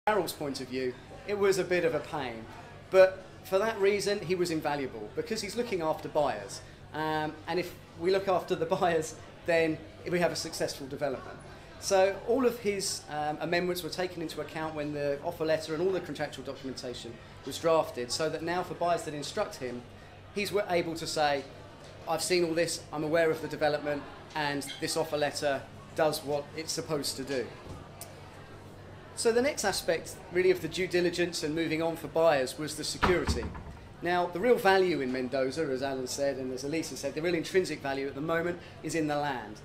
Daryl's point of view, it was a bit of a pain. But for that reason, he was invaluable, because he's looking after buyers. And if we look after the buyers, then we have a successful development. So all of his amendments were taken into account when the offer letter and all the contractual documentation was drafted, so that now for buyers that instruct him, he's able to say, I've seen all this, I'm aware of the development, and this offer letter does what it's supposed to do. So the next aspect really of the due diligence and moving on for buyers was the security. Now, the real value in Mendoza, as Alan said and as Elisa said, the real intrinsic value at the moment is in the land.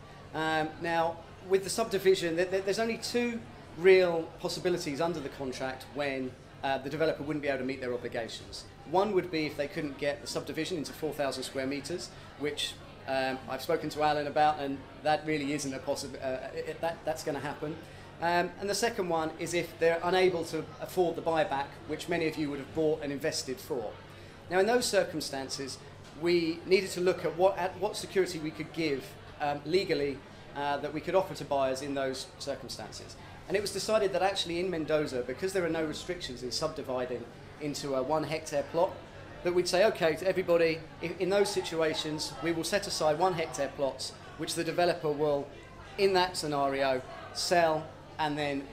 Now, with the subdivision, there's only two real possibilities under the contract when the developer wouldn't be able to meet their obligations. One would be if they couldn't get the subdivision into 4,000 square metres, which I've spoken to Alan about, and that really isn't a possibility. That's going to happen. And the second one is if they're unable to afford the buyback, which many of you would have bought and invested for. Now, in those circumstances, we needed to look at what security we could give legally that we could offer to buyers in those circumstances. And it was decided that actually in Mendoza, because there are no restrictions in subdividing into a 1 hectare plot, that we'd say, okay, to everybody, in those situations, we will set aside 1 hectare plots, which the developer will, in that scenario, sell and then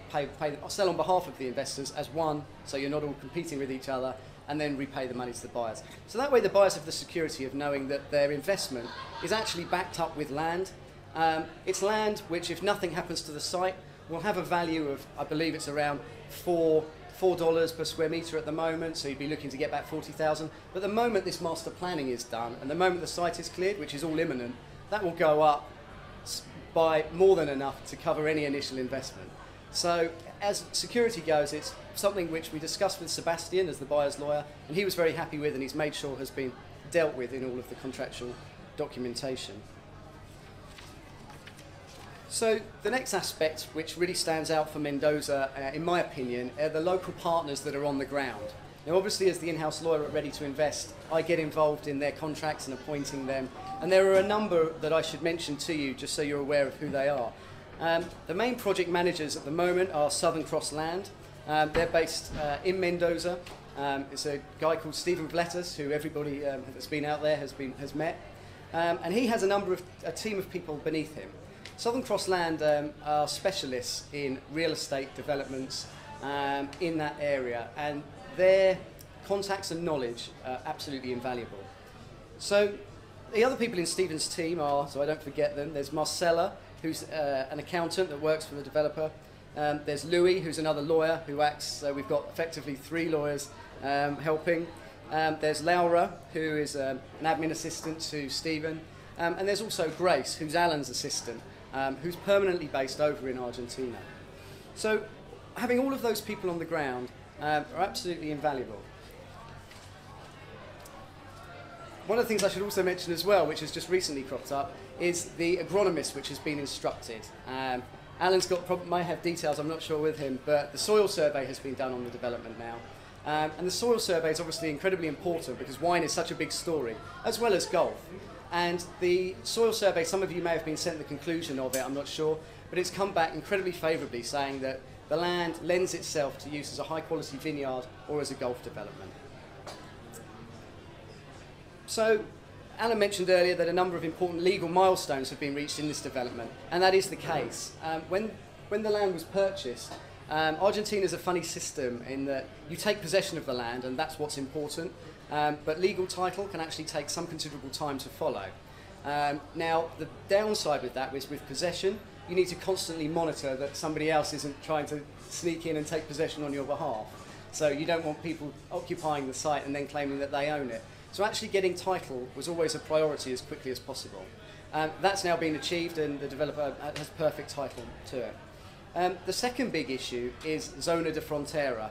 sell on behalf of the investors as one, so you're not all competing with each other, and then repay the money to the buyers. So that way the buyers have the security of knowing that their investment is actually backed up with land. It's land which, if nothing happens to the site, will have a value of, I believe it's around $4 per square metre at the moment, so you'd be looking to get back 40,000. But the moment this master planning is done, and the moment the site is cleared, which is all imminent, that will go up by more than enough to cover any initial investment. So as security goes, it's something which we discussed with Sebastian as the buyer's lawyer, and he was very happy with, and he's made sure has been dealt with in all of the contractual documentation. So the next aspect which really stands out for Mendoza, in my opinion, are the local partners that are on the ground. Now obviously, as the in-house lawyer at Ready2invest, I get involved in their contracts and appointing them, and there are a number that I should mention to you just so you're aware of who they are. The main project managers at the moment are Southern Cross Land. They're based in Mendoza. It's a guy called Stephen Vletas, who everybody that's been out there has met, and he has a team of people beneath him. Southern Cross Land are specialists in real estate developments in that area, and their contacts and knowledge are absolutely invaluable. So the other people in Stephen's team are, so I don't forget them, there's Marcella, who's an accountant that works for the developer. There's Louis, who's another lawyer who acts, so we've got effectively 3 lawyers helping. There's Laura, who is an admin assistant to Stephen. And there's also Grace, who's Alan's assistant, who's permanently based over in Argentina. So having all of those people on the ground are absolutely invaluable. One of the things I should also mention as well, which has just recently cropped up, is the agronomist which has been instructed. Alan's might have details, I'm not sure with him, but the soil survey has been done on the development now. And the soil survey is obviously incredibly important because wine is such a big story, as well as golf. And the soil survey, some of you may have been sent the conclusion of it, I'm not sure, but it's come back incredibly favourably, saying that the land lends itself to use as a high quality vineyard or as a golf development. So Alan mentioned earlier that a number of important legal milestones have been reached in this development, and that is the case. When the land was purchased, Argentina is a funny system in that you take possession of the land, and that's what's important, but legal title can actually take some considerable time to follow. Now, the downside with that is with possession, you need to constantly monitor that somebody else isn't trying to sneak in and take possession on your behalf. So you don't want people occupying the site and then claiming that they own it. So actually getting title was always a priority as quickly as possible. That's now been achieved, and the developer has perfect title to it. The second big issue is Zona de Frontera.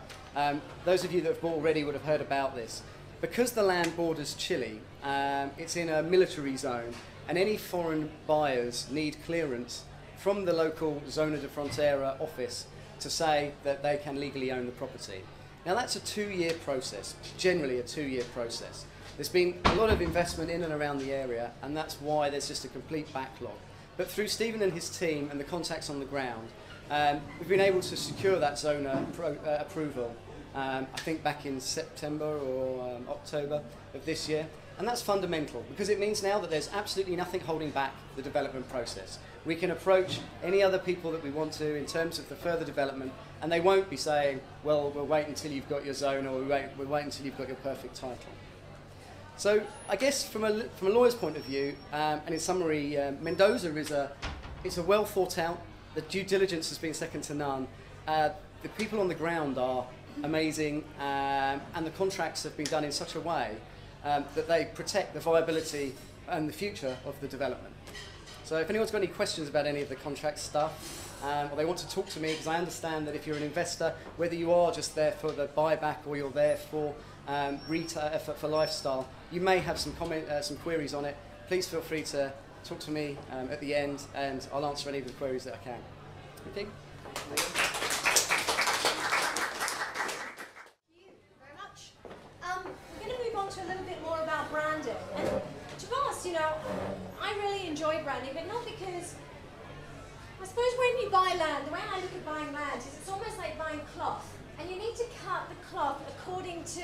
Those of you that have bought already would have heard about this. Because the land borders Chile, it's in a military zone, and any foreign buyers need clearance from the local Zona de Frontera office to say that they can legally own the property. Now that's a 2-year process, generally a 2-year process. There's been a lot of investment in and around the area, and that's why there's just a complete backlog. But through Stephen and his team and the contacts on the ground, We've been able to secure that zone approval, I think back in September or October of this year. And that's fundamental because it means now that there's absolutely nothing holding back the development process. We can approach any other people that we want to in terms of the further development, and they won't be saying, well, we'll wait until you've got your zone, or we'll wait until you've got your perfect title. So I guess from a lawyer's point of view, and in summary, Mendoza it's a well thought out. The due diligence has been second to none. The people on the ground are amazing, and the contracts have been done in such a way that they protect the viability and the future of the development. So if anyone's got any questions about any of the contract stuff, or they want to talk to me, because I understand that if you're an investor, whether you are just there for the buyback or you're there for retail, for lifestyle, you may have some queries on it. Please feel free to talk to me at the end, and I'll answer any of the queries that I can. Okay? Thank you very much. We're going to move on to a little bit more about branding. And to be honest, you know, I really enjoy branding, but not because, I suppose when you buy land, the way I look at buying land is it's almost like buying cloth. And you need to cut the cloth according to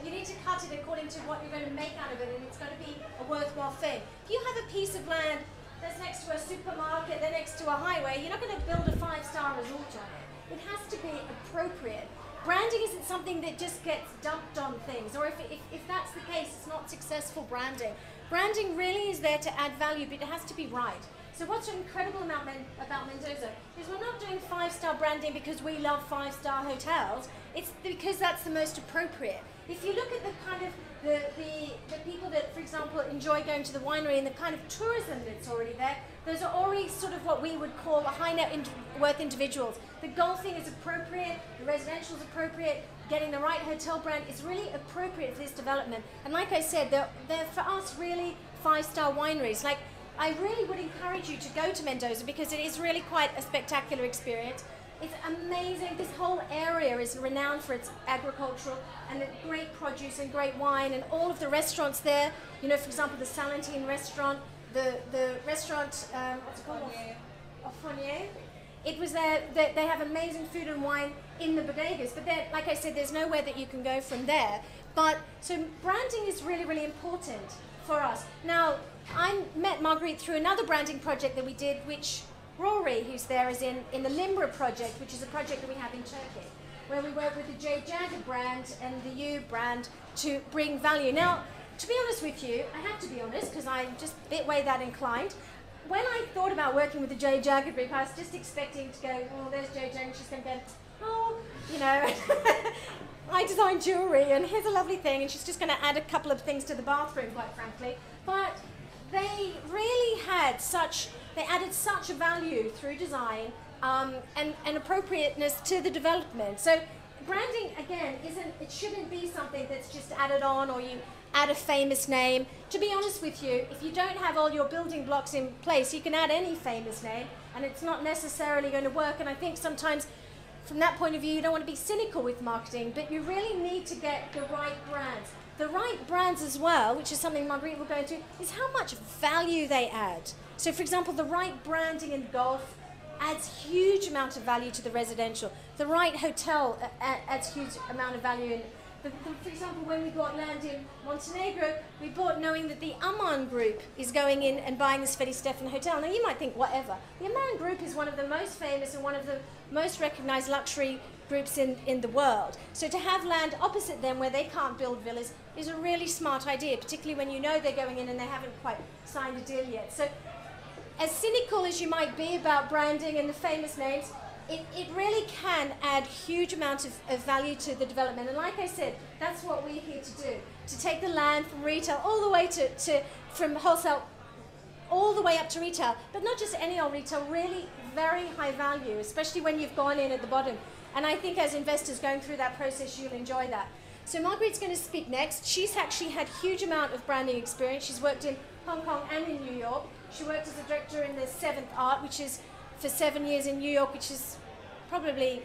you need to cut it according to what you're going to make out of it, and it's going to be a worthwhile thing. If you have a piece of land that's next to a supermarket, they're next to a highway, you're not going to build a 5-star resort on it. It has to be appropriate. Branding isn't something that just gets dumped on things, or if that's the case, it's not successful branding. Branding really is there to add value, but it has to be right. So what's incredible about Mendoza is we're not doing 5-star branding because we love 5-star hotels. It's because that's the most appropriate. If you look at the kind of the people that, for example, enjoy going to the winery and the kind of tourism that's already there, those are already sort of what we would call a high net worth individuals. The golfing is appropriate, the residential is appropriate, getting the right hotel brand is really appropriate for this development. And like I said, they're for us really 5-star wineries. Like, I really would encourage you to go to Mendoza because it is really quite a spectacular experience. It's amazing. This whole area is renowned for its agricultural and the great produce and great wine, and all of the restaurants there. You know, for example, the Salentine restaurant, the restaurant, what's it called? Fournier. It was there. They have amazing food and wine in the bodegas, but like I said, there's nowhere that you can go from there. But so branding is really, really important for us. Now, I met Marguerite through another branding project that we did, which Rory, who's there, is in the Limbra project, which is a project that we have in Turkey, where we work with the J. Jagger brand and the U brand to bring value. Now, to be honest with you, I have to be honest, because I'm just a bit way that inclined. When I thought about working with the J. Jagger group, I was just expecting to go, oh, there's J. Jagger, she's going to go, oh, you know, I design jewellery, and here's a lovely thing, and she's just going to add a couple of things to the bathroom, quite frankly. But they really had they added such a value through design and appropriateness to the development. So branding, again, it shouldn't be something that's just added on, or you add a famous name. To be honest with you, if you don't have all your building blocks in place, you can add any famous name, and it's not necessarily going to work. And I think sometimes, from that point of view, you don't want to be cynical with marketing, but you really need to get the right brands. The right brands as well, which is something Marguerite will go into, is how much value they add. So for example, the right branding in golf adds huge amount of value to the residential. The right hotel adds huge amount of value in. For example, when we bought land in Montenegro, we bought knowing that the Aman Group is going in and buying the Sveti Stefan Hotel. Now you might think, whatever. The Aman Group is one of the most famous and one of the most recognized luxury groups in the world. So to have land opposite them where they can't build villas is a really smart idea, particularly when you know they're going in and they haven't quite signed a deal yet. So as cynical as you might be about branding and the famous names, it really can add huge amounts of value to the development. And like I said, that's what we're here to do, to take the land from retail all the way from wholesale all the way up to retail, but not just any old retail, really very high value, especially when you've gone in at the bottom. And I think as investors going through that process, you'll enjoy that. So Marguerite's going to speak next. She's actually had a huge amount of branding experience. She's worked in Hong Kong and in New York. She worked as a director in the 7th Art, which is for 7 years in New York, which is probably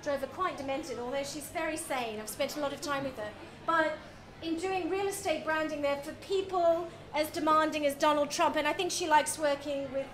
drove her quite demented, although she's very sane. I've spent a lot of time with her. But in doing real estate branding there for people as demanding as Donald Trump, and I think she likes working with